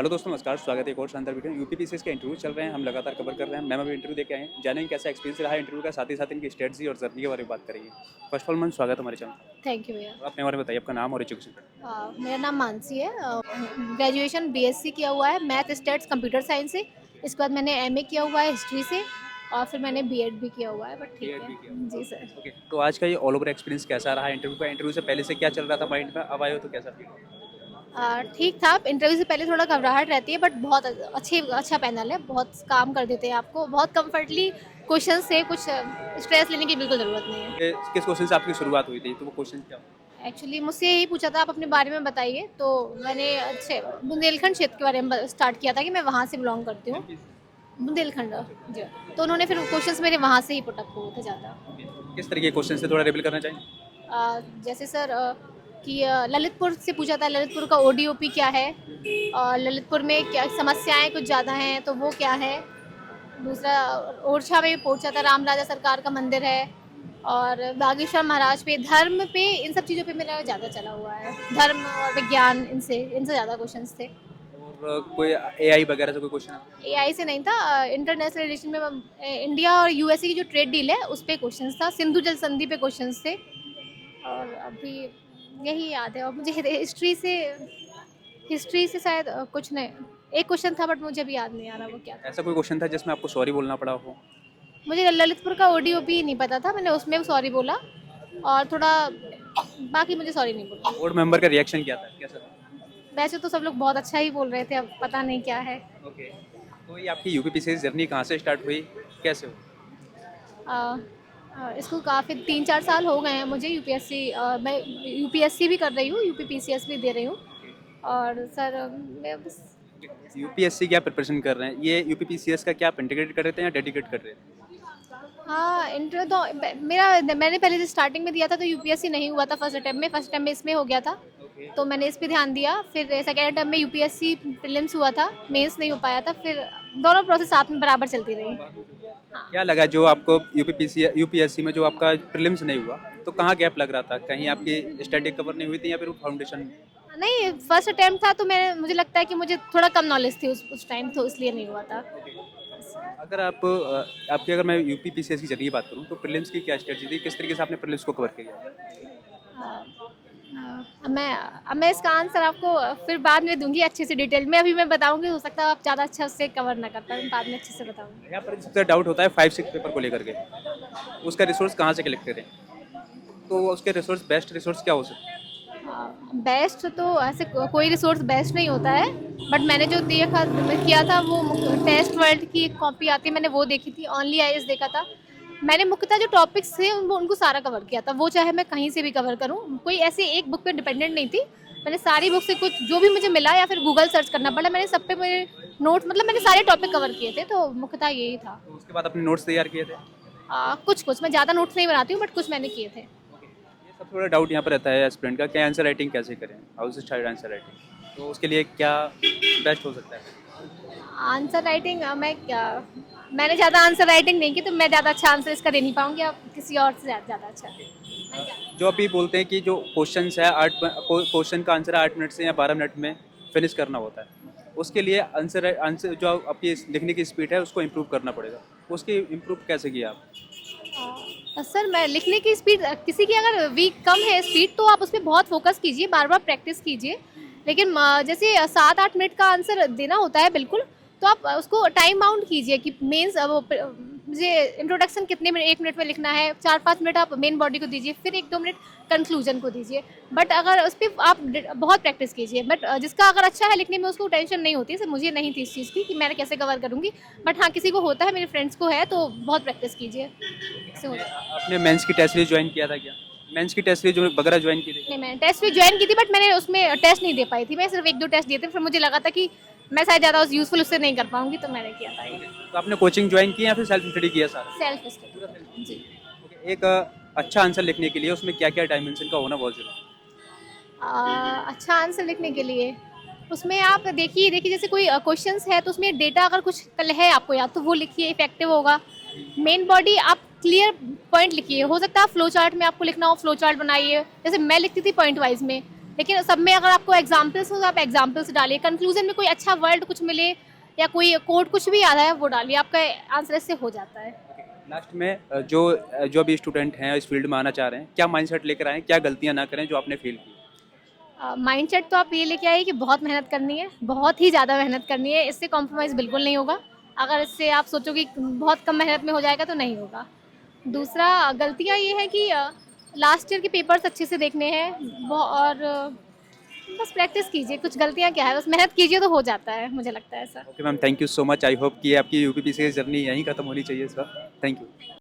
Hello दोस्तों, नमस्कार। स्वागत है एक और शानदार वीडियो। यूपीपीसीएस के इंटरव्यू चल रहे हैं, हम लगातार कवर कर रहे हैं। मैम अभी इंटरव्यू देके आए हैं, जानेंगे कैसा एक्सपीरियंस रहा है इंटरव्यू का, साथ ही साथ इनकी स्ट्रेटजी और जर्नी के बारे में बात करेंगे। फर्स्ट ऑफ ऑल मैम, स्वागत है हमारे चैनल। थैंक यू भैया। अपने बारे में बताइए, आपका नाम और एजुकेशन। मेरा नाम मानसी है। ग्रेजुएशन बीएससी किया हुआ है मैथ स्टैट्स कंप्यूटर साइंस से। इसके बाद मैंने एमए किया हुआ है हिस्ट्री से और फिर मैंने बीएड भी किया हुआ है, बट ठीक बीएड है। भी किया। जी सर। ओके, तो आज का ये ऑल ओवर एक्सपीरियंस कैसा रहा इंटरव्यू का? इंटरव्यू से पहले से क्या चल रहा था माइंड में, अब आए हो तो कैसा फील? ठीक था। इंटरव्यू से पहले थोड़ा घबराहट रहती है, बट बहुत अच्छा पैनल है, बहुत काम कर देते हैं आपको, बहुत कम्फर्टली क्वेश्चन से, कुछ स्ट्रेस लेने की बिल्कुल ज़रूरत नहीं है। किस क्वेश्चन से आपकी शुरुआत हुई थी, तो वो क्वेश्चन क्या? एक्चुअली मुझसे यही पूछा था आप अपने बारे में बताइए, तो मैंने अच्छे बुंदेलखंड क्षेत्र के बारे में स्टार्ट किया था कि मैं वहाँ से बिलोंग करती हूँ। बुंदेलखंड जी। तो उन्होंने फिर क्वेश्चंस मेरे वहाँ से ही पुट अप हुए थे ज़्यादा। किस तरीके के क्वेश्चन से थोड़ा रिवील करना चाहिए? जैसे सर कि ललितपुर से पूछा था, ललितपुर का ओडीओपी क्या है, और ललितपुर में क्या समस्याएं कुछ ज़्यादा हैं तो वो क्या है। दूसरा ओरछा में पूछा था, राम राजा सरकार का मंदिर है। और बागेश्वर महाराज पे, धर्म पे, इन सब चीज़ों पे मेरा ज़्यादा चला हुआ है। धर्म और विज्ञान, इनसे ज़्यादा क्वेश्चंस थे। और कोई एआई वगैरह से कोई क्वेश्चन? एआई से नहीं था। इंटरनेशनल रिलेशन में इंडिया और यूएसए की जो ट्रेड डील है उस पर क्वेश्चंस था। सिंधु जल संधि पे क्वेश्चंस थे। और अभी यही याद है। और मुझे हिस्ट्री से शायद कुछ नहीं, एक क्वेश्चन था बट मुझे अभी याद नहीं आ रहा वो क्या था। ऐसा कोई क्वेश्चन था जिसमें आपको सॉरी बोलना पड़ा हो? मुझे ललितपुर का ओडीओपी नहीं पता था, मैंने उसमें सॉरी बोला। और थोड़ा बाकी मुझे सॉरी नहीं बोला। बोर्ड मेंबर का रिएक्शन क्या था, कैसा था? वैसे तो सब लोग बहुत अच्छा ही बोल रहे थे, अब पता नहीं क्या है। ओके, तो ये आपकी यूपीपीसीएस जर्नी कहाँ से स्टार्ट हुई, कैसे हुई? इसको काफ़ी 3-4 साल हो गए हैं मुझे। मैं यूपीएससी भी कर रही हूँ, यूपीपीसीएस भी दे रही हूँ। और सर मैं बस यूपीएससी क्या प्रिपरेशन कर रहे हैं? ये यूपीपीसीएस का क्या आप इंटीग्रेट कर रहे थे या डेडिकेट कर रहे थे? हाँ, इंटर तो मैंने पहले जो स्टार्टिंग में दिया था तो यूपीएससी नहीं हुआ था फर्स्ट अटेम्प्ट में इसमें हो गया था। तो मैंने इस पे ध्यान दिया। फिर सेकेंड अटेम्प्ट में यूपीएससी प्रीलिम्स हुआ था, मेंस नहीं हो पाया था। फिर दोनों प्रोसेस साथ में बराबर चलती रही। क्या लगा जो आपको यूपीएससी में जो आपका प्रीलिम्स नहीं हुआ, तो कहाँ गैप लग रहा था? कहीं आपकी स्टडी कवर नहीं हुई थी या फिर फाउंडेशन? नहीं, फर्स्ट अटेम्प्ट था तो मुझे लगता है कि मुझे थोड़ा कम नॉलेज थी उस टाइम, तो इसलिए नहीं हुआ था। अगर आपकी अगर मैं यूपीपीसीएस की जर्नी की बात करूँ, तो प्रीलिम्स की क्या स्ट्रेटजी थी, किस तरीके से आपने प्रीलिम्स को कवर किया? अब मैं इसका आंसर आपको फिर बाद में दूंगी अच्छे से डिटेल में। अभी मैं बताऊंगी, हो सकता है आप ज़्यादा अच्छा उससे कवर ना कर पाए, बाद में अच्छे से बताऊंगी। यहाँ पर सबसे डाउट होता है 5-6 पेपर को लेकर के, उसका रिसोर्स कहाँ से कलेक्ट करें, तो उसके रिसोर्स बेस्ट रिसोर्स क्या हो सकते हैं? बेस्ट तो ऐसे कोई रिसोर्स बेस्ट नहीं होता है, बट मैंने जो किया था वो टेस्ट वर्ल्ड की एक कॉपी आती है, मैंने वो देखी थी। ओनली आईएएस देखा था मैंने। मुख्यतः जो टॉपिक्स थे उनको सारा कवर किया था, वो चाहे मैं कहीं से भी कवर करूँ, कोई ऐसे एक बुक पे डिपेंडेंट नहीं थी। मैंने सारी बुक से कुछ जो भी मुझे मिला या फिर गूगल सर्च करना पड़ा, मैंने सब पे मेरे नोट, मतलब मैंने सारे टॉपिक कवर किए थे, तो मुख्यतः यही था। तो उसके बाद अपने नोट्स तैयार किए थे? कुछ मैं ज़्यादा नोट्स नहीं बनाती हूँ, बट कुछ मैंने किए थे। ये सब थोड़ा डाउट यहाँ पर रहता है एस्पिरेंट का, क्या आंसर राइटिंग कैसे करें, how to start answer writing, तो उसके लिए क्या बेस्ट हो सकता है? आंसर राइटिंग मैंने ज़्यादा आंसर राइटिंग नहीं की, तो मैं ज़्यादा अच्छा आंसर इसका दे नहीं पाऊँगी। आप किसी और से ज़्यादा अच्छा। जो अभी बोलते हैं कि जो क्वेश्चन है 8 क्वेश्चन का आंसर 8 मिनट से या 12 मिनट में फिनिश करना होता है, उसके लिए आंसर जो आपकी लिखने की स्पीड है उसको इम्प्रूव करना पड़ेगा, उसकी इम्प्रूव कैसे किया आप? सर, मैं लिखने की स्पीड, किसी की अगर वीक कम है स्पीड, तो आप उस पर बहुत फोकस कीजिए, बार बार प्रैक्टिस कीजिए। लेकिन जैसे 7-8 मिनट का आंसर देना होता है बिल्कुल, तो आप उसको टाइम बाउंड कीजिए कि मेंस मुझे इंट्रोडक्शन कितने मिनट, 1 मिनट में लिखना है। 4-5 मिनट आप मेन बॉडी को दीजिए, फिर 1-2 मिनट कंक्लूजन को दीजिए। बट अगर उस पर आप बहुत प्रैक्टिस कीजिए। बट जिसका अगर अच्छा है लिखने में, उसको टेंशन नहीं होती है। मुझे नहीं थी इस चीज़ की कि मैं कैसे कवर करूँगी, बट हाँ, किसी को होता है, मेरे फ्रेंड्स को है, तो बहुत प्रैक्टिस कीजिए। आपने मेंस की टेस्ट सीरीज ज्वाइन किया था क्या? मेंस की टेस्ट सीरीज जो वगैरह ज्वाइन की थी? नहीं, मैंने टेस्ट भी ज्वाइन की थी, बट मैंने उसमें टेस्ट नहीं दे पाई थी। मैं सिर्फ 1-2 टेस्ट दिए थे, फिर मुझे लगा था कि मैं शायद ज़्यादा यूज़फुल उससे नहीं कर पाऊंगी, तो मैंने किया था ये। तो आपने कोचिंग ज्वाइन की या फिर सेल्फ स्टडी किया सारा? सेल्फ स्टडी जी। एक अच्छा आंसर लिखने के लिए उसमें क्या क्या डायमेंशन का होना बहुत जरूरी अच्छा आंसर लिखने के लिए उसमें आप देखिए जैसे कोई क्वेश्चंस है तो उसमें डेटा अगर कुछ कल है आपको याद, तो वो लिखिए, इफेक्टिव होगा। मेन बॉडी आप क्लियर पॉइंट लिखिए। हो सकता है फ्लो चार्ट में आपको लिखना हो, फ्लो चार्ट बनाइए। जैसे मैं लिखती थी पॉइंट वाइज में, लेकिन सब में अगर आपको एग्जाम्पल्स हो तो आप एग्जाम्पल्स डालिए, कंक्लूजन में कोई अच्छा वर्ड कुछ मिले या कोई कोड कुछ भी याद है वो डालिए, आपका आंसर इससे हो जाता है। लास्ट में जो भी स्टूडेंट हैं इस फील्ड में आना चाह रहे हैं, क्या माइंडसेट लेकर आएँ, क्या गलतियाँ ना करें जो आपने फील की? माइंडसेट तो आप ये लेके आइए कि बहुत मेहनत करनी है, बहुत ही ज़्यादा मेहनत करनी है, इससे कॉम्प्रोमाइज़ बिल्कुल नहीं होगा। अगर इससे आप सोचो कि बहुत कम मेहनत में हो जाएगा तो नहीं होगा। दूसरा गलतियाँ ये है कि लास्ट ईयर के पेपर्स अच्छे से देखने हैं और बस प्रैक्टिस कीजिए, कुछ गलतियाँ क्या है, बस मेहनत कीजिए तो हो जाता है, मुझे लगता है ऐसा। Okay ma'am, thank you so much. I hope कि आपकी यूपीपीसीएस जर्नी यहीं खत्म होनी चाहिए इस बार। Thank you.